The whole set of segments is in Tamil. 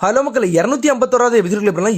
ஹலோ மக்கள் 251வது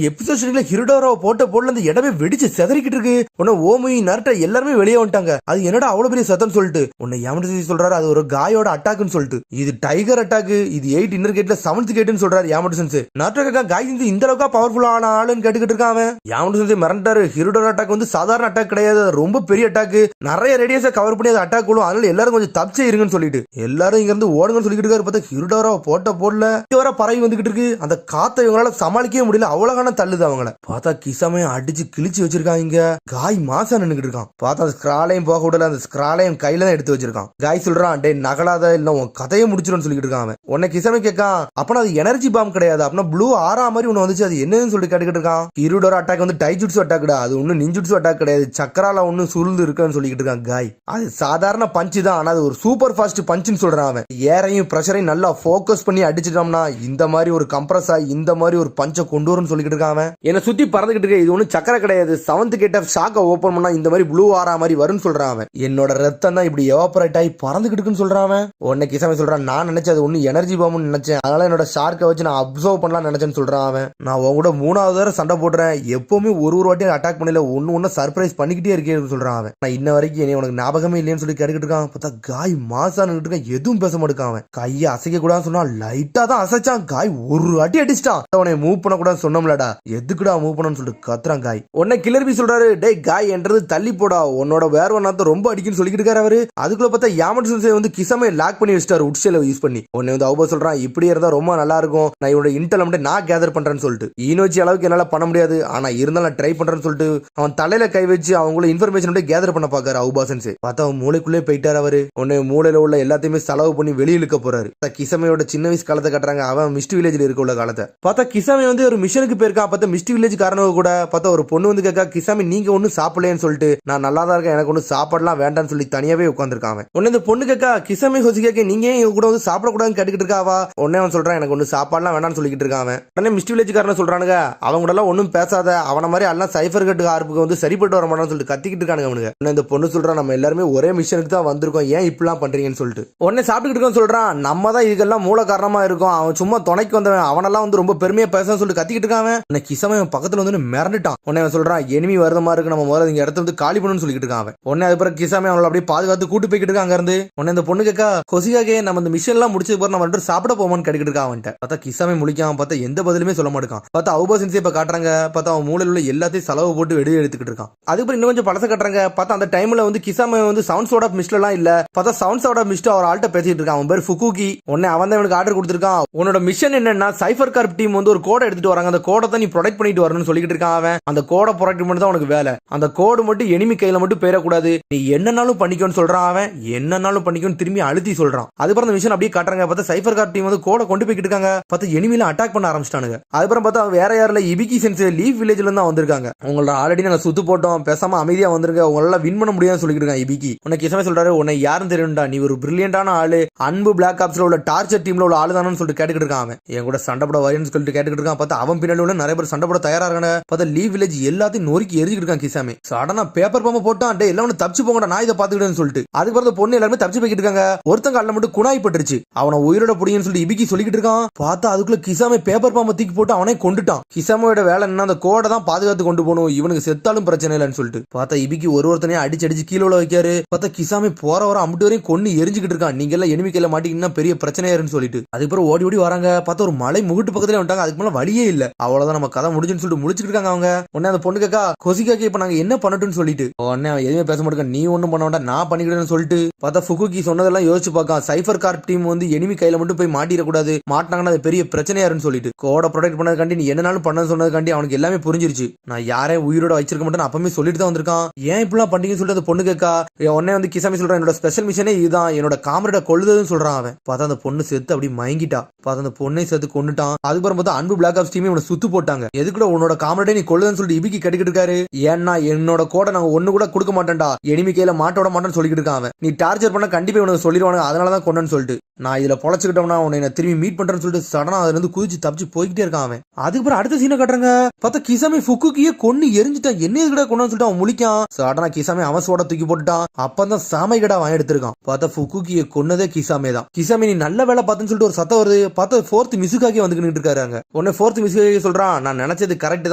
எபிசோட்ல ஹிருடோராவை போடல அந்த இடமே வெடிச்சு செதறிக்கிட்டு இருக்கு. உன்ன ஓமி நரட்ட எல்லாருமே வெளியே வந்துட்டாங்க. அது என்னடா அவ்வளவு பெரிய சத்தம் சொல்லிட்டு உன்னை யாமடசி சொல்றாரு. அது ஒரு காயோட அட்டாக்னு சொல்லிட்டு இது டைகர் அட்டாக், இது 8 இன்னர் கேட்ல 7th கேட்னு சொல்றாரு யாமடசன்ஸ். நரட்ட காய் இந்த அளவுக்கு பவர்ஃபுல்லான ஆளுன்னு கேட்டுக்கிட்டு இருக்கான். யாமடசன்ஸ் மிரண்டாரு. ஹிருடோரா அட்டாக் வந்து சாதாரண அட்டாக் கிடையாது, ரொம்ப பெரிய அட்டாக். நிறைய ரேடியஸை கவர் பண்ணி அது அட்டாக் கொள்ளும். அதனால எல்லாரும் கொஞ்சம் தப்பிச்சே இருங்கன்னு சொல்லிட்டு எல்லாரும் இங்க இருந்து ஓடுங்கன்னு சொல்லிட்டு இருக்காரு. பார்த்தா ஹிருடோராவை போடல வர பறவை வந்துகிட்டு இருக்கு. அந்த காத்த இவங்களால சமாளிக்கவே முடியல, அவ்வளவுகான தள்ளுது அவங்கள. பார்த்தா கிசமையும் அடிச்சு கிழிச்சு வச்சிருக்காங்க. காய் மாசா நின்னுகிட்டு இருக்கான். பார்த்தா அந்த ஸ்கிராலையும் போக விடல, அந்த ஸ்கிராலையும் கையில தான் எடுத்து வச்சிருக்கான். காய் சொல்றான், டே நகலாத இல்ல உன் கதையை முடிச்சிடும் சொல்லிட்டு இருக்கான். உன்னை கிசமை கேட்கான், அப்பனா அது எனர்ஜி பாம் கிடையாது, அப்படின்னா ப்ளூ ஆரா மாதிரி ஒண்ணு வந்துச்சு, அது என்னன்னு சொல்லி கேட்டுக்கிட்டு இருக்கான். ஹிருடோரா அட்டாக் வந்து டைஜுட்சு அட்டாக்டா, அது ஒன்னும் நிஞ்சுட்சு அட்டாக் கிடையாது, சக்கரால ஒன்னும் சுருள் இருக்குன்னு சொல்லிட்டு இருக்கான். காய் அது சாதாரண பஞ்சு தான், ஆனா அது ஒரு சூப்பர் ஃபாஸ்ட் பஞ்சுன்னு சொல்றான். அவன் ஏரையும் பிரஷரையும் நல்லா போக்கஸ் பண்ணி அடிச்சிட்டோம்னா இந்த மாதிரி ஒரு கம்ப்ரஸ் ஆகி இந்த மாதிரி ஒரு பஞ்சை கொண்டு வரும்னு சொல்லிட்டு இருக்கான். என்ன சுத்தி பறந்துகிட்டு இருக்க, இது ஒன்னும் சக்கரை கிடையாது, 7th கேட் ஆஃப் ஷாக்கை ஓபன் பண்ணா இந்த மாதிரி ப்ளூ ஆரா மாதிரி வரும்னு சொல்றான். என்னோட ரத்தம் தான் இப்படி எவாபரேட் ஆகி பறந்துகிட்டு இருக்குன்னு சொல்றான். உன்னை கிசமை சொல்றான், நான் நினைச்சது ஒன்னு எனர்ஜி பாம்னு நினைச்சேன், அதனால என்னோட ஷார்க்கை வச்சு நான் அப்சர்வ் பண்ணலாம் நினைச்சேன்னு சொல்றான். நான் உன் கூட 3வது தடவை சண்டை போடுறேன், எப்பவுமே ஒரு வாட்டி அட்டாக் பண்ணல, ஒன்னு சர்ப்ரைஸ் பண்ணிக்கிட்டே இருக்கேன்னு சொல்றான். நான் இன்ன வரைக்கும் என்ன உனக்கு ஞாபகமே இல்லைன்னு சொல்லி கேட்டுக்கிட்டு இருக்கான். பார்த்தா காய் மாசா நின்றுட்டு எதுவும் பேச மாட்டான். கையை அசைக்க கூடாதுன்னு சொன்னா லைட்டா தான் அசைச்சான். காய் ஒரு அடி அடிச்சிட்டான். அவனை மூவ் பண்ண கூட சொன்னோம்லடா, எதுக்குடா மூவ் பண்ணு சொல்லிட்டு கத்துறான். காய் உன்னை கிளர்பி சொல்றாரு, டே காய் என்றது தள்ளி போடா, உன்னோட வேற ஒன்னாத்த ரொம்ப அடிக்குன்னு சொல்லிட்டு இருக்காரு அவரு. அதுக்குள்ள பார்த்தா யாமட்சுன்சே வந்து கிசமை லாக் பண்ணி வச்சிட்டாரு உட்சேல யூஸ் பண்ணி. உன்னை வந்து அவங்க சொல்றான், இப்படி இருந்தா ரொம்ப நல்லா இருக்கும், நான் இவனோட இன்டெல் மட்டும் நான் கேதர் பண்றேன்னு சொல்லிட்டு. ஈனோச்சி அளவுக்கு என்னால பண்ண முடியாது, ஆனா இருந்தாலும் நான் ட்ரை பண்றேன்னு சொல்லிட்டு அவன் தலையில கை வச்சு அவங்கள இன்ஃபர்மேஷன் மட்டும் கேதர் பண்ண பாக்காரு அவுபாசன்ஸ். பார்த்தா அவன் மூளைக்குள்ளே போயிட்டாரு அவரு. உன்னை மூளையில உள்ள எல்லாத்தையுமே செலவு பண்ணி வெளியே இழுக்க போறாரு. கிசமையோட சின்ன வயசு காலத்தை கட்டுறாங்க, அவன் மிஸ்ட் வில்லேஜ்ல இருக்க உள்ள காலத்தை. பார்த்தா கிசாமி வந்து ஒரு மிஷனுக்கு போயிருக்கான். பார்த்தா மிஸ்ட் வில்லேஜ் காரணம் கூட பார்த்தா ஒரு பொண்ணு வந்து கேட்கா, கிசாமி நீங்க ஒன்னும் சாப்பிடலன்னு சொல்லிட்டு, நான் நல்லா தான் இருக்கேன், எனக்கு ஒன்னும் சாப்பாடுலாம் வேண்டாம்னு சொல்லி தனியாவே உட்காந்துருக்கான். உடனே இந்த பொண்ணு கேட்கா, கிசாமி ஹோசி கேட்க நீங்க இவங்க கூட வந்து சாப்பிடக்கூடாதுன்னு கேட்டுக்கிட்டு இருக்காவா. உடனே அவன் சொல்றான், எனக்கு ஒன்னும் சாப்பாடுலாம் வேண்டாம்னு சொல்லிட்டு இருக்கான். உடனே மிஸ்ட் வில்லேஜ் காரணம் சொல்றானுங்க, அவங்க கூட எல்லாம் ஒன்னும் பேசாத, அவன மாதிரி எல்லாம் சைபர் கட்டு ஆர்ப்புக்கு வந்து சரிப்பட்டு வர மாட்டான்னு சொல்லிட்டு கத்திக்கிட்டு இருக்கானுங்க அவனுங்க. உடனே இந்த பொண்ணு சொல்றான், நம்ம எல்லாருமே ஒரே மிஷனுக்கு தான் வந்திருக்கோம், ஏன் இப்படிலாம் பண்றீங்கன்னு சொல்லிட்டு. உடனே சாப்பிட்டுக்கிட்டு இருக்கோம் சொல்றான், நம்ம தான் இதுக்கெல்லாம் மூல காரணமா இருக்கும், அவன் சும்மா துணைக்கு வந்தவன், அவனெல்லாம் வந்து ரொம்ப பெருமையா பேச சொல்லிட்டு கத்திக்கிட்டு இருக்கான். கிசமை பக்கத்துல வந்து மிரண்டுட்டான். உடனே அவன் சொல்றான், எனிமி வரத மாதிரி இருக்கு, நம்ம முதல்ல இந்த இடத்த வந்து காலி பண்ணணும்னு சொல்லிட்டு இருக்கான். உடனே அதுக்கப்புறம் கிசாமி அவங்களை அப்படியே பாதுகாத்து கூட்டு போய்கிட்டு இருக்காங்க இருந்து. உடனே இந்த பொண்ணு கேட்கா, கொசிகாகே நம்ம இந்த மிஷன் எல்லாம் முடிச்சது போற நம்ம சாப்பிட போமான்னு கேட்டுக்கிட்டு இருக்கான். அவன்கிட்ட பார்த்தா கிசாமி முழிக்காம பார்த்தா எந்த பதிலுமே சொல்ல மாட்டான். பார்த்தா அவுபாசன்ஸே இப்ப காட்டுறாங்க. பார்த்தா அவன் மூலையில் உள்ள எல்லாத்தையும் செலவு போட்டு வெளியே எடுத்துக்கிட்டு இருக்கான். அதுக்கப்புறம் இன்னும் கொஞ்சம் பழச காட்டுறாங்க. பார்த்தா அந்த டைம்ல வந்து கிசாமி வந்து சவுண்ட்ஸ் ஆஃப் மிஸ்ட் எல்லாம் இல்ல. பார்த்தா சவுண்ட்ஸ் ஆஃப் மிஸ்ட் அவர் ஆள்கிட்ட பேசிட்டு இருக்கான். அவன் பேர் ஃபுகுகி. உடனே அவன் தான் இவனுக்கு ஆர்டர் கொடுத்திருக்கான். உன்னோட மிஷன் என்னன்னா சைபர் கார்ப் டீம் வந்து ஒரு கோடை எடுத்துட்டு வராங்க, அந்த கோடை தான் நீ ப்ரொடெக்ட் பண்ணிட்டு வரணும்னு சொல்லிட்டு இருக்கான். அவன் அந்த கோடை ப்ரொடெக்ட் பண்ணி தான் உனக்கு வேலை, அந்த கோடு மட்டும் எனிமி கையில மட்டும் போயிடக்கூடாது, நீ என்னன்னாலும் பண்ணிக்கோன்னு சொல்றான். அவன் என்னன்னாலும் பண்ணிக்கோன்னு திரும்பி அழுத்தி சொல்றான். அதுக்கப்புறம் அந்த மிஷன் அப்படியே காட்டுறாங்க. பார்த்தா சைபர் கார்ப் டீம் வந்து கோடை கொண்டு போய்கிட்டு இருக்காங்க. பார்த்தா எனிமில அட்டாக் பண்ண ஆரம்பிச்சிட்டானுங்க. அதுக்கப்புறம் பார்த்தா வேற யாரில் இபிகி சென்ஸ் லீஃப் வில்லேஜ்ல இருந்து வந்திருக்காங்க. உங்களோட ஆல்ரெடி நாங்க சுத்து போட்டோம், பேசாம அமைதியா வந்திருக்க, உங்களால வின் பண்ண முடியாதுன்னு சொல்லிட்டு இருக்காங்க இபிகி. உனக்கு கிசமே சொல்றாரு, உன்னை யாரும் தெரியும்டா, நீ ஒரு பிரில்லியண்டான ஆளு, அன்பு பிளாக் ஆப்ஸ்ல உள்ள டார்ச்சர் டீம்ல உள்ள ஆளு தானு சொல்லிட்டு கேட்டுக்கிட்டு இருக்கான். அவன் என் கூட சண்டை போட வரேன்னு சொல்லிட்டு கேட்டுக்கிட்டு இருக்கான். பார்த்தா அவன் பின்னாடி உள்ள நிறைய பேர் சண்டை போட தயாரா இருக்காங்க. பார்த்தா லீவ் வில்லேஜ் எல்லாத்தையும் நொறுக்கி எரிஞ்சுக்கிட்டு இருக்கான் கிசாமி. சடனா பேப்பர் பாம்பை போட்டான், டே எல்லாம் தப்பிச்சு போங்கடா, நான் இதை பாத்துக்கிட்டேன்னு சொல்லிட்டு. அதுக்கப்புறம் பொண்ணு எல்லாருமே தப்பிச்சு போய்கிட்டு இருக்காங்க. ஒருத்தங்க அல்ல மட்டும் குணாய் பட்டுருச்சு, அவனை உயிரோட புடிங்கன்னு சொல்லிட்டு இபிகி சொல்லிக்கிட்டு இருக்கான். பார்த்தா அதுக்குள்ள கிசாமி பேப்பர் பாம்பை தூக்கி போட்டு அவனே கொண்டுட்டான். கிசாமியோட வேலை என்ன, அந்த கோடை தான் பாதுகாத்து கொண்டு போகணும், இவனுக்கு செத்தாலும் பிரச்சனை இல்லைன்னு சொல்லிட்டு. பார்த்தா இபிகி ஒருத்தனையும் அடிச்சு அடிச்சு கீழே உள்ள வைக்காரு. பார்த்தா கிசாமி போற வர அம்பிட்டு வரையும் கொண்டு எரிஞ்சுக்கிட்டு இருக்கான். நீங்க எல்லாம் எனிமி கையில மாட்டீங்கன்னா பெரிய பிரச்சனையாருன்னு சொல்லிட்டு. அதுக்கப்புறம் ஓடி ஓடி வராங்க. பார்த்தா ஒரு மலை முகிட்டு பக்கத்துல வந்துட்டாங்க. அதுக்கு மேல வழியே இல்ல, அவ்வளவுதான் நம்ம கதை முடிஞ்சுன்னு சொல்லிட்டு முடிச்சுட்டு இருக்காங்க அவங்க. உடனே அந்த பொண்ணு கேக்கா, கொசிகாக்கே இப்ப நாங்க என்ன பண்ணட்டும்னு சொல்லிட்டு. உடனே அவன் எதுவுமே பேச மாட்டேங்க, நீ ஒண்ணும் பண்ண வேண்டாம், நான் பண்ணிக்கிட்டேன்னு சொல்லிட்டு. பார்த்தா ஃபுகுகி சொன்னதெல்லாம் யோசிச்சு பார்க்க, சைபர் கார்ப் டீம் வந்து எனிமி கையில மட்டும் போய் மாட்டிடக்கூடாது, மாட்டினாங்கன்னா அது பெரிய பிரச்சனையாருன்னு சொல்லிட்டு. கோடை ப்ரொடெக்ட் பண்ணதுக்காண்டி நீ என்னனாலும் பண்ண சொன்னதுக்காண்டி அவனுக்கு எல்லாமே புரிஞ்சிருச்சு. நான் யாரையும் உயிரோட வச்சிருக்க மாட்டேன்னு அப்பவே சொல்லிட்டு தான் வந்திருக்கான். ஏன் இப்பெல்லாம் பண்றீங்கன்னு சொல்லிட்டு அந்த பொண்ணு கேக்கா. உடனே வந்து கிசாமி சொல்றான், என்னோட ஸ்பெஷல் மிஷனே இதுதான், என்னோட காமரேட கொள்ளுதுன்னு சொல்றான் அவன். பார்த்தா அந்த பொண்ணு செத்து அப்படி மயங்கிட்டா. பார்த்தா அந்த பொண்ணை சேர்த்து கொண்டுட்டான். அதுக்கப்புறம் பார்த்தா அன்பு பிளாக் ஆப்ஸ் டீமே இவனை சுத்து போட்டாங்க. எதுக்குட உன்னோட காமரேடே நீ கொள்ளுதுன்னு சொல்லிட்டு இபிகி கட்டிக்கிட்டு இருக்காரு. ஏன்னா என்னோட கோடை நாங்க ஒண்ணு கூட கொடுக்க மாட்டேன்டா, எனிமி கையில மாட்டோட மாட்டேன்னு சொல்லிக்கிட்டு இருக்கான். நீ டார்ச்சர் பண்ண கண்டிப்பா இவனுக்கு சொல்லிடுவானுங்க, அதனாலதான் கொண்டேன்னு சொல்லிட்டு. நான் இதுல பொழைச்சுக்கிட்டோம்னா உன்னை திரும்பி மீட் பண்றேன்னு சொல்லிட்டு சடனா அதுல இருந்து குதிச்சு தப்பிச்சு போய்கிட்டே இருக்கான் அவன். அதுக்கப்புறம் அடுத்த சீனை காட்டுறாங்க. பார்த்தா கிசாமி ஃபுகுகியே கொன்னு எரிஞ்சுட்டான். என்ன இதுக்கட கொண்டு சொல்லிட்டு அவன் முழிக்கான். சடனா கிசாமி அவசோட தூக்கி போட்டுட்டான். அப்பதான் சாமை கடை அவன் எடுத்திருக்கான். பார்த்தா ஃபுகுகியை கொன்னதே கிசாமே தான். கிசாமி நீ நல்ல வேலை பார்த்துன்னு சொல்லிட்டு ஒரு சத்தம் வருது. பார்த்தா 4th மிசுகாக்கே வந்து வந்து நின்று இருக்காங்க. உடனே ஃபோர்த் மிஸ்கேகே சொல்றான், நான் நினைச்சது கரெக்ட்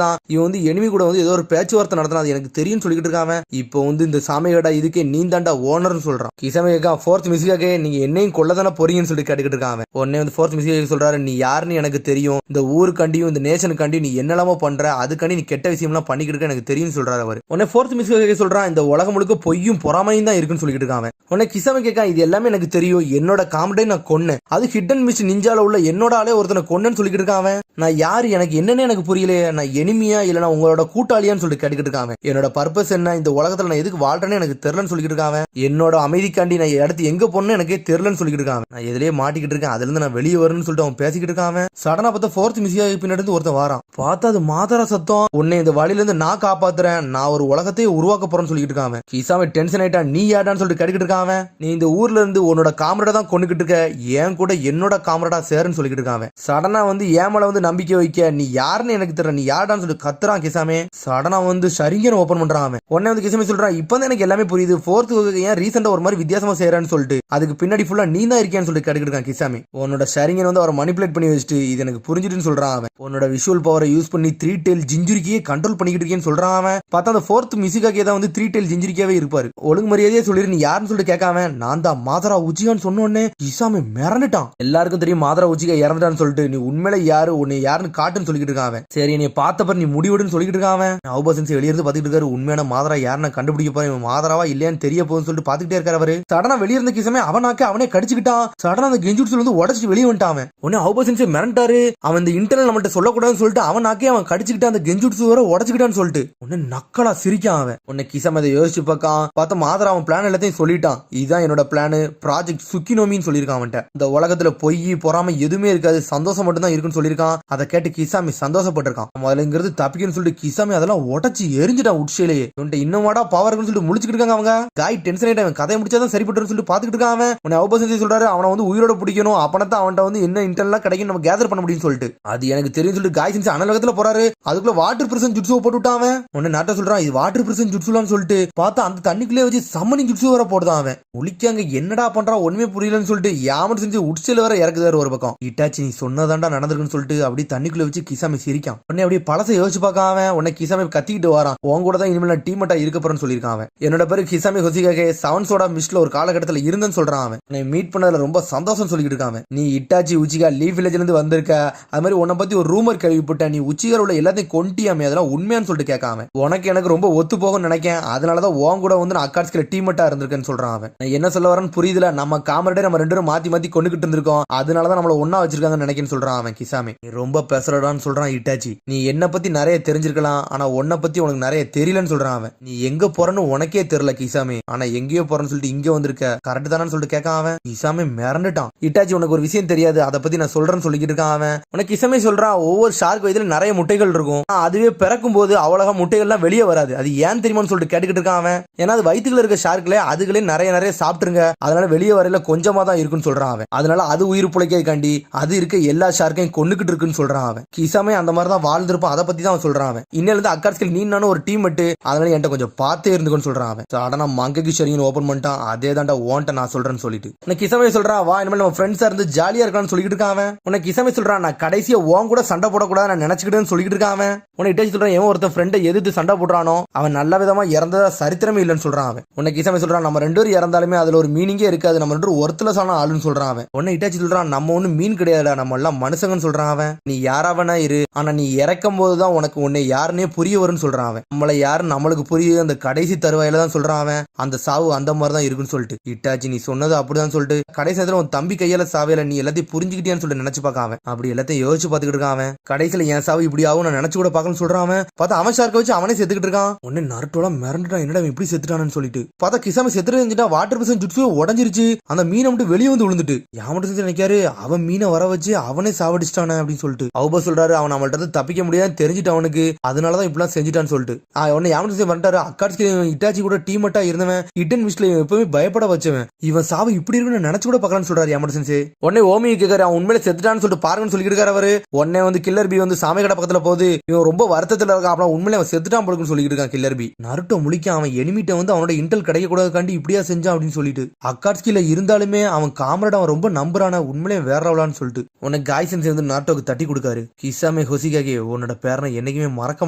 தான், இவன் வந்து எனிமி கூட வந்து ஏதோ ஒரு பேச்சுவார்த்தை நடத்தினா அது எனக்கு தெரியும் சொல்லிட்டு இருக்காங்க. இப்போ வந்து இந்த சாமியோட இதுக்கே நீ தாண்டா ஓனர்னு சொல்றான். கிசாமி கேட்கா, ஃபோர்த் மிஸ்கேகே நீங்க என்னையும் கொல்லதானே போறீங்கன்னு சொல்லிட்டு கேட்டுக்கிட்டு இருக்காங்க. உடனே வந்து ஃபோர்த் மிஸ்கேகே சொல்றாரு, நீ யாருன்னு எனக்கு தெரியும், இந்த ஊருக்காண்டியும் இந்த நேஷனுக்காண்டியும் நீ என்னெல்லாமோ பண்ற, அதுக்காண்டி நீ கெட்ட விஷயம்லாம் பண்ணிக்கிட்டு இருக்க எனக்கு தெரியும் சொல்றாரு அவர். உடனே ஃபோர்த் மிஸ்கேகே சொல்றான், இந்த உலகம் முழுக்க பொய்யும் பொறாமையும் தான் இருக்குன்னு சொல்லிட்டு இருக்காங்க. உடனே கிசாமி கேட்கா, இது எல்லாமே எனக்கு தெரியும், என்னோட காமெடை நான் கொன்னேன், அது ஹிடன் மிஸ் நிஞ்சால உள்ள என்னோட ஆளே ஒருத்தனை கொன்னேன்னு சொல்லிட்டு இருக்காங்க. நான் யாரு, எனக்கு என்னன்னு எனக்கு புரியலையே, நான் எனிமியா இல்லனா உங்களோட கூட்டாளியான்னு சொல்லிட்டு கேட்டுக்கிட்டு இருக்காங்க. என்னோட பர்பஸ் என்ன, இந்த உலகத்துல நான் எதுக்கு வாழ்றேன்னு எனக்கு தெரியலன்னு சொல்லிட்டு இருக்காங்க. என்னோட அமைதிக்காண்டி நான் அடுத்து எங்க போறேன்னு எனக்கே தெரியலன்னு சொல்லிட்டு இருக்காங்க. நான் எதுலயே மாட்டிக்கிட்டு இருக்கேன், அதுல இருந்து நான் வெளியே வரணும்னு சொல்லிட்டு அவன் பேசிக்கிட்டு இருக்காங்க. சடனா பார்த்தா ஃபோர்த் மிஸ்கேகே பின்னாடி ஒருத்தன் வாரான். பார்த்தா அது மாதரா சத்தம். உன்னை இந்த வழியில இருந்து நான் காப்பாத்துறேன், நான் ஒரு உலகத்தையே உருவாக்க போறேன்னு சொல்லிட்டு இருக்காங்க. கிசாமி டென்ஷன் ஆயிட்டா, நீ யாடான்னு சொல்லிட்டு கேட்டுக்கிட்டு இருக்காங்க. நீ இந்த ஊர்ல இருந்து உன்னோட காமரேடா தான் கொண்டுகிட்டு இருக்க, ஏன் கூட என்னோட காமரேடா சேருன்னு சொல்லிட்டு இருக்காங்க. சடனா வந்து ஏமல வந்து நம்பிக்கை வைக்க, நீ யாருன்னு எனக்கு தெரியல, நீ யாருடான்னு சொல்லிட்டு கத்துறான் கிசாமி. சடனா வந்து ஷரிங்கன் ஓபன் பண்றான். உடனே வந்து கிசாமி சொல்றான், இப்பதான் எனக்கு எல்லாமே புரியுது, ஃபோர்த் ஏன் ரீசெண்டா ஒரு மாதிரி வித்தியாசமா செய்யறான்னு சொல்லிட்டு, அதுக்கு பின்னாடி ஃபுல்லா நீ தான் இருக்கேன்னு சொல்லிட்டு கேட்டுக்கிட்டு இருக்கான் கிசாமி. உன்னோட ஷரிங்கன் வந்து அவரை மனிபுலேட் பண்ணி வச்சுட்டு இது எனக்கு புரிஞ்சுட்டுன்னு சொல்றான் அவன். உன்னோட விஷுவல் பவரை யூஸ் பண்ணி 3 டெயில் ஜிஞ்சுரிக்கையே கண்ட்ரோல் பண்ணிக்கிட்டு இருக்கேன்னு சொல்றான் அவன். பார்த்தா அந்த ஃபோர்த் மிஸ்கேகே தான் வந்து 3 டெயில் ஜிஞ்சுரிக்காவே இருப்பாரு. ஒழுங்கு மரியாதையே சொல்லிரு, நீ யாருன்னு சொல்லிட்டு கேட்காம, நான் தான் மாதரா உச்சிகான்னு சொன்னோடனே கிசாமி மிரண்டுட்டான். எல்லாருக்கும் தெரியும் மாதரா உச்சிகா இறந்துட்டான்னு சொல்லிட்டு, நீ உண்மையில யாரு, உன்னை யாருன்னு காட்டுன்னு சொல்லிட்டு இருக்காங்க. சரி நீ பார்த்தப்ப நீ முடிவுடுன்னு சொல்லிட்டு இருக்காங்க. அவுபசன்ஸ் வெளியிருந்து பாத்துட்டு இருக்காரு, உண்மையான மாதரா யாருன்னு கண்டுபிடிக்க போறேன், மாதராவா இல்லையான்னு தெரிய போகுதுன்னு சொல்லிட்டு பாத்துக்கிட்டே இருக்காரு அவரு. சடனா வெளியிருந்த கிசாமி அவனாக்க அவனே கடிச்சுக்கிட்டான். சடனா அந்த கெஞ்சுட்சுல வந்து உடச்சு வெளியே வந்துட்டான். உடனே அவுபசன்ஸ் மிரண்டாரு, அவன் இந்த இன்டர்னல் நம்மகிட்ட சொல்லக்கூடாதுன்னு சொல்லிட்டு அவனாக்கே அவன் கடிச்சுக்கிட்டு அந்த கெஞ்சுட்சு வர உடச்சுக்கிட்டான்னு சொல்லிட்டு உடனே நக்கலா சிரிக்கான் அவன். உடனே கிசாமி அதை யோசிச்சு பார்க்கான். பார்த்தா மாதரா அவன் பிளான் எல்லாத்தையும் சொல்லிட்டான். இதுதான் என்னோட பிளான், ப்ராஜெக்ட் சுக்கினோமின்னு சொல்லியிருக்கான் அவன்கிட்ட. இந்த உலகத்துல பொய் பொறாம எதுவுமே இருக்காது, சந்தோஷம் மட்டும் தான் இருக்குன்னு சொல்லியிருக்கான். அதை கேட்டு கிசாமி சந்தோஷப்பட்டிருக்கான். முதல்ல இங்கிறது தப்பிக்கணும்னு சொல்லிட்டு கிசாமி அதெல்லாம் உடச்சு எரிஞ்சிட்டான் உட்சையிலேயே. இன்னும்டா பவர் இருக்குன்னு சொல்லிட்டு முழிச்சுக்கிட்டு இருக்காங்க அவங்க. காய் டென்ஷன் ஆயிட்டு அவன் கதையை முடிச்சாதான் சரிப்பட்டு சொல்லிட்டு பாத்துக்கிட்டு இருக்கான் அவன். உடனே அவுபசன்ஸ் சொல்றாரு, அவனை வந்து உயிரோட பிடிக்கணும், அப்பனத்தான் அவன்கிட்ட வந்து என்ன இன்டர்னல் கிடைக்கும் நம்ம கேதர் பண்ண முடியும்னு சொல்லிட்டு. அது எனக்கு தெரியும் சொல்லிட்டு காய் செஞ்சு அனலகத்துல போறாரு. அதுக்குள்ள வாட்டர் பிரசன் ஜுட்சுவை போட்டு விட்டான். உடனே நாட்ட சொல்றான், இது வாட்டர் பிரசன் ஜுட்சுலான்னு சொல்லிட்டு பார்த்தா அந்த தண்ணிக்குள்ளே வச்சு சம்மனிங் ஜுட்சு வர போடுதான் அவன். ஒளிக்காங்க என்னடா பண்றா ஒண்ணுமே புரியலன்னு சொல்லிட்டு யாமட் செஞ்சு உட்சையில வர இறக்குதாரு ஒரு பக்கம். இட்டாச்சி நீ சொன்னதாண்டா நடந்திருக்குன்னு சொல்லிட்டு அப்படி தண்ணிக்குள்ள வச்சு கிசாமி சிரிக்கான். உடனே அப்படியே பழசை யோசிச்சு பார்க்க அவன். உடனே கிசாமி கத்திக்கிட்டு வரான், உன் கூட தான் இனிமேல் நான் டீமட்டா இருக்க போறேன்னு சொல்லியிருக்கான் அவன். என்னோட பேரு கிசாமி ஹொசிகாகே, செவன்ஸோட மிஸ்ட்ல ஒரு காலகட்டத்தில் இருந்தேன்னு சொல்றான் அவன். உன்னை மீட் பண்ணதுல ரொம்ப சந்தோஷம் சொல்லிட்டு இருக்கான். நீ இட்டாச்சி உச்சிகா லீவ் வில்லேஜ்ல இருந்து வந்திருக்க, அது மாதிரி உன்னை பத்தி ஒரு ரூமர் கேள்விப்பட்ட, நீ உச்சிகார் உள்ள எல்லாத்தையும் கொண்டியாமே, அதெல்லாம் உண்மையான்னு சொல்லிட்டு கேட்காம, உனக்கு எனக்கு ரொம்ப ஒத்து போகும்னு நினைக்கேன், அதனாலதான் உன் கூட வந்து நான் அக்காட்ஸ்கில டீமட்டா இருந்திருக்கேன்னு சொல்றான் அவன். நான் என்ன சொல்ல வரேன்னு புரியுதுல, நம்ம காமரேடே நம்ம ரெண்டு பேரும் மாத்தி மாத்தி கொண்டுகிட்டு இருந்திருக்கோம், அதனாலதான் நம்மள ஒன்னா வச்சிருக்காங்கன்னு நினைக்கேன்னு சொல்றான் அவன் கிசாமி. நீ ரொம்ப பேசுறடான்னு சொல்றான் இட்டாச்சி. நீ என்ன பத்தி நிறைய தெரிஞ்சிருக்கலாம், ஆனா உன்னை பத்தி உனக்கு நிறைய தெரியலன்னு சொல்றான் அவன். நீ எங்க போறன்னு உனக்கே தெரியல கிசாமி, ஆனா எங்கேயோ போறன்னு சொல்லிட்டு இங்க வந்திருக்க, கரெக்ட் தானு சொல்லிட்டு கேட்கான் அவன். கிசாமி மிரண்டுட்டான். இட்டாச்சி உனக்கு ஒரு விஷயம் தெரியாது, அதை பத்தி நான் சொல்றேன்னு சொல்லிக்கிட்டு இருக்கான் அவன். உனக்கு கிசாமி சொல்றான், ஒவ்வொரு ஷார்க் வயதுல நிறைய முட்டைகள் இருக்கும், அதுவே பிறக்கும் போது அவ்வளவு முட்டைகள்லாம் வெளியே வராது, அது ஏன் தெரியுமான்னு சொல்லிட்டு கேட்டுக்கிட்டு இருக்கான் அவன். ஏன்னா அது வயிற்றுல இருக்க ஷார்க்ல அதுகளே நிறைய நிறைய சாப்பிட்டுருங்க, அதனால வெளியே வரையில கொஞ்சமா தான் இருக்குன்னு சொல்றான் அவன். அதனால அது உயிர் பிழைக்காண்டி அது இருக்க எல்லா ஷார்க்கையும் கொண்டுகிட்டு இருக்குன்னு சொல்றான் அவன். கிசாமே அந்த மாதிரி தான் வாழ்ந்திருப்பான், அதை பத்தி தான் அவன் சொல்றான் அவன். இன்னில இருந்து அக்காட்ஸ்கில் நீ நானும் ஒரு டீம் மட்டு, அதனால என்கிட்ட கொஞ்சம் பார்த்தே இருந்துக்குன்னு சொல்றான் அவன். சடனா மங்கி ஷரிங்கன் ஓபன் பண்ணிட்டான். அதே தாண்டா ஓன்ட்ட நான் சொல்றேன்னு சொல்லிட்டு உனக்கு கிசாமே சொல்றான், வா இனிமேல் நம்ம ஃப்ரெண்ட்ஸா இருந்து ஜாலியா இருக்கலாம்னு சொல்லிட்டு இருக்கான் அவன். உனக்கு கிசாமே சொல்றான், நான் கடைசியா உன் கூட சண்டை போடக்கூடாது நான் நினைச்சுக்கிட்டேன்னு சொல்லிட்டு இருக்கான் அவன். உனக்கு இட்டாச்சி சொல்றான், எவன் ஒருத்தன் ஃப்ரெண்டை எதிர்த்து சண்டை போடுறானோ அவன் நல்ல விதமா இறந்ததா சரித்திரமே இல்லைன்னு சொல்றான் அவன். உனக்கு கிசாமே சொல்றான், நம்ம ரெண்டு பேரும் இறந்தாலுமே அதுல ஒரு மீனிங்கே இருக்காது, நம்ம ரெண்டு ஒருத்தலசான ஆளுன்னு சொல்றான் அவன். உன்னை இட்டாச்சி சொல்றான், நம்ம ஒண்ணு மீன் கிடையாதுடா, நம்ம எல்லாம் மனுஷங்கன்னு சொல்றான் அவன். நீ யாராவனா இரு, ஆனா நீ இறக்கும் போதுதான் உனக்கு உன்னை யாருன்னே புரிய வரும்னு சொல்றான் அவன். நம்மள யாரு நம்மளுக்கு புரிய அந்த கடைசி தருவாயில தான் சொல்றான் அவன். அந்த சாவு அந்த மாதிரி தான் இருக்குன்னு சொல்லிட்டு இட்டாச்சி நீ சொன்னது அப்படிதான் சொல்லிட்டு கடைசி நேரத்துல உன் தம்பி கையால சாவையில நீ எல்லாத்தையும் புரிஞ்சுக்கிட்டியான்னு சொல்லிட்டு நினைச்சு பார்க்க அவன். அப்படி எல்லாத்தையும் யோசிச்சு பாத்துக்கிட்டு இருக்கான் அவன். கடைசியில என் சாவு இப்படி ஆகும் நான் நினைச்சு கூட பார்க்கணும்னு சொல்றான் அவன். பார்த்தா அவன் ஷார்க்க வச்சு அவனே செத்துக்கிட்டு இருக்கான். உடனே நருட்டோலாம் மிரண்டுட்டான், என்னடா இப்படி செத்துட்டானு சொல்லிட்டு பார்த்தா கிசாமி செத்துட்டு வாட்டர் பிரசன் ஜுட்சு உடஞ்சிருச்சு. அந்த மீனை மட்டும் வெளியே வந்து விழுந்துட்டு யாமட்டு செஞ்சு நினைக்காரு, அவன் மீனை வர வச்சு அவனே சாவடிச்சிட்டானே அப்படின்னு சொல்லிட்டு அவுபா சொல்றாரு, அவன் நம்மள்ட்ட தப்பிக்க முடியாது தெரிஞ்சுட்டு அவனுக்கு, அதனாலதான் இப்பெல்லாம் செஞ்சுட்டான்னு சொல்லிட்டு உடனே யாமட்டு வந்துட்டாரு. அக்காட்சி இட்டாச்சி கூட டீமட்டா இருந்தவன் இட்டன் மிஸ்ல எப்பவுமே பயப்பட வச்சவன், இவன் சாவு இப்படி இருக்குன்னு நினைச்சு கூட பார்க்கலாம்னு சொல்றாரு யாமட்டு செஞ்சு. உடனே ஓமி கேட்காரு, அவன் உண்மையில செத்துட்டான்னு சொல்லிட்டு பாருங்கன்னு சொல்லிட்டு இருக்காரு அவரு. உடனே வந்து கில்லர் பி வந்து சாமி கடை பக்கத்துல போகுது, இவன் ரொம்ப வருத்தத்துல இருக்கான், அப்புறம் உண்மையில அவன் செத்துட்டான் போலுக்குன்னு சொல்லிட்டு இருக்கான் கில்லர் பி. நருட்டோ முழிக்க, அவன் எனிமிட்ட வந்து அவனோட இன்டெல் கிடைக்க கூடாதுக்காண்டி இப்படியா செஞ்சான் அப்படின்னு சொல்லிட்டு அக்காட்சியில இருந்தாலுமே அவன் காமரேட் அவன் ரொம்ப நம்புறான உண்மையிலே வேற லெவலான்னு சொல்லிட்டு உனக்கு காய்சன்ஸ் வந்து நாட்டோக்கு தட்டி கொடுக்காரு. கிசாமே ஹொசிகாகே உன்னோட பேரனை என்னைக்குமே மறக்க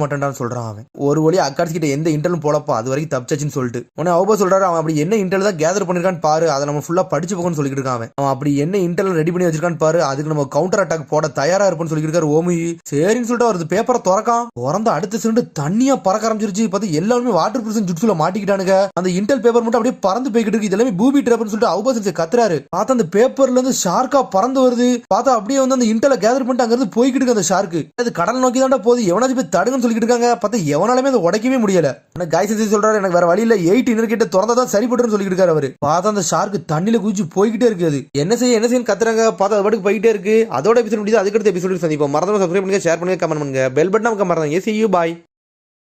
மாட்டேன்டான்னு சொல்றான் அவன். ஒரு வழி அக்காட்சி கிட்ட எந்த இன்டர்லும் போலப்பா அது வரைக்கும் தப்பிச்சாச்சுன்னு சொல்லிட்டு உடனே அவுபா சொல்றாரு அவன் அப்படி என்ன இன்டர்ல் தான் கேதர் பண்ணிருக்கான்னு பாரு, அதை நம்ம ஃபுல்லா படிச்சு போகணும்னு சொல்லிட்டு இருக்கான். அவன் அப்படி என்ன இன்டர்ல் ரெடி பண்ணி வச்சிருக்கான்னு பாரு, அதுக்கு நம்ம கவுண்டர் அட்டாக் போட தயாரா இருப்போம்னு சொல்லிட்டு இருக்காரு ஓமி. சரின்னு சொல்லிட்டு அவரது பேப்பரை திறந்து அடுத்த செகண்ட் தண்ணியா பறக்க ஆரம்பிச்சிருச்சு. பார்த்து எல்லாருமே வாட்டர் ப்ரூஃப் ஜுட்ஸ்ல மாட்டிக்கிட்டானுங்க. அந்த இன்டெல் பேப்பர் மட்டும் அப்படியே பறந்து போய்கிட்டு இருக்கு. இதெல்லாம் பூபி ட்ராப்னு சொல்லிட்டு அவுபா சென்சே கத்துறாரு. பார்த்தா அந்த பேப்பர்ல இருந்து ஷார்க்கா பறந்து வருது. பார்த்தா அப்படியே வந்து அந்த இன்டெல கேதர் பண்ணிட்டு அங்க இருந்து போய்கிட்டு இருக்கு அந்த ஷார்க்கு. அது கடல் நோக்கி தான்டா போகுது, எவனாச்சும் போய் தடுங்கன்னு சொல்லிட்டு இருக்காங்க. பார்த்தா எவனாலுமே அதை உடைக்கவே முடியல. ஆனா காய் சென்சே சொல்றாரு எனக்கு வேற வழி இல்ல, 8 இன்னர் கிட்ட திறந்தாதான் சரிபட்டுன்னு சொல்லிட்டு இருக்காரு அவரு. பார்த்தா அந்த ஷார்க்கு தண்ணியில குதிச்சு போய்கிட்டே இருக்குது. என்ன செய்ய கத்துறாங்க. பார்த்தா அது பாட்டுக்கு போயிட்டே இருக்கு. அதோட எபிசோட் முடியுது. அதுக்கடுத்த எபிசோட் சந்திப்போம். மறக்காம சப்ஸ்கிரைப் பண்ணுங்க, ஷேர் பண்ணுங்க, கமெண்ட் பண்ணுங்க, பெல் பட்டன் நமக்கு மறந்துங்க. See you, bye.